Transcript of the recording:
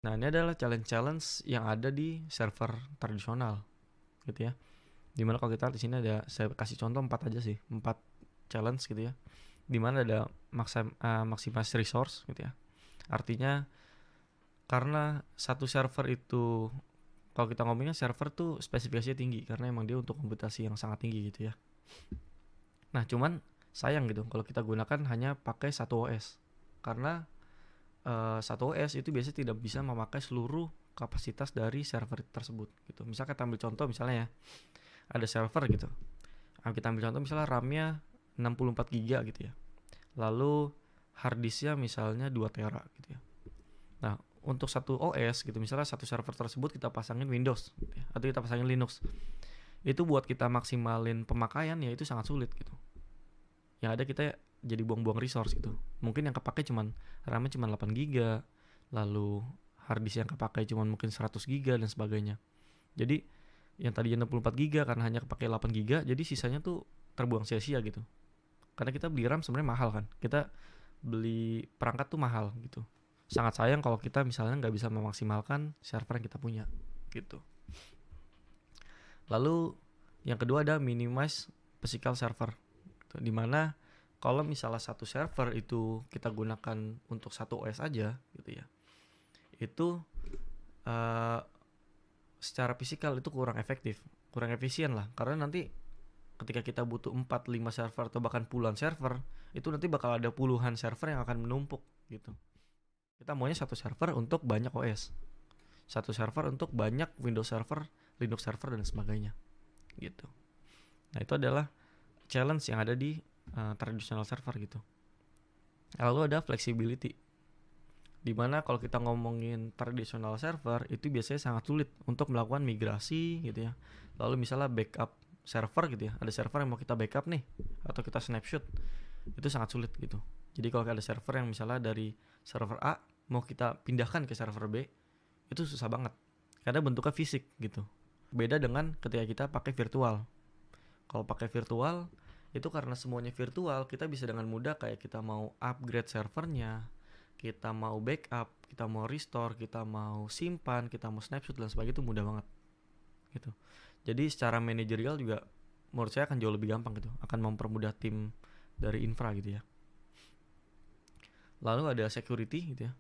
Nah, ini adalah challenge-challenge yang ada di server tradisional gitu ya. Dimana kalau kita di sini ada, saya kasih contoh 4 aja sih, 4 challenge gitu ya. Dimana ada maximize resource gitu ya. Artinya karena satu server itu, kalau kita ngomongnya server tuh spesifikasinya tinggi karena emang dia untuk komputasi yang sangat tinggi gitu ya. Nah, cuman sayang gitu kalau kita gunakan hanya pakai satu OS. Karena satu OS itu biasanya tidak bisa memakai seluruh kapasitas dari server tersebut gitu. Misalnya kita ambil contoh misalnya ya, ada server gitu. Kita ambil contoh misalnya RAM-nya 64 GB gitu ya. Lalu hard disk-nya misalnya 2 tera gitu ya. Nah, untuk satu OS gitu, misalnya satu server tersebut kita pasangin Windows gitu ya, atau kita pasangin Linux. Itu buat kita maksimalin pemakaian ya itu sangat sulit gitu. Yang ada kita jadi buang-buang resource gitu. Mungkin yang kepake cuman RAM-nya cuma 8 GB, lalu hard disk yang kepake cuma mungkin 100 GB dan sebagainya. Jadi yang tadinya 64 GB karena hanya kepake 8 GB, jadi sisanya tuh terbuang sia-sia gitu. Karena kita beli RAM sebenarnya mahal kan. Kita beli perangkat tuh mahal gitu. Sangat sayang kalau kita misalnya nggak bisa memaksimalkan server yang kita punya gitu. Lalu yang kedua ada minimize physical server. Dimana kalau misalnya satu server itu kita gunakan untuk satu OS aja gitu ya, itu uh, secara fisikal itu kurang efektif, kurang efisien lah. Karena nanti ketika kita butuh 4-5 server atau bahkan puluhan server, itu nanti bakal ada puluhan server yang akan menumpuk gitu. Kita maunya satu server untuk banyak OS, satu server untuk banyak Windows server, Linux server dan sebagainya gitu. Nah, itu adalah challenge yang ada di traditional server gitu. Lalu ada flexibility, dimana kalau kita ngomongin traditional server itu biasanya sangat sulit untuk melakukan migrasi gitu ya. Lalu misalnya backup server gitu ya, ada server yang mau kita backup nih atau kita snapshot, itu sangat sulit gitu. Jadi kalau ada server yang misalnya dari server A mau kita pindahkan ke server B, itu susah banget karena bentuknya fisik gitu. Beda dengan ketika kita pakai virtual. Kalau pakai virtual itu karena semuanya virtual, kita bisa dengan mudah kayak kita mau upgrade servernya, kita mau backup, kita mau restore, kita mau simpan, kita mau snapshot dan sebagainya, itu mudah banget gitu. Jadi secara manajerial juga menurut saya akan jauh lebih gampang gitu, akan mempermudah tim dari infra gitu ya. Lalu ada security gitu ya.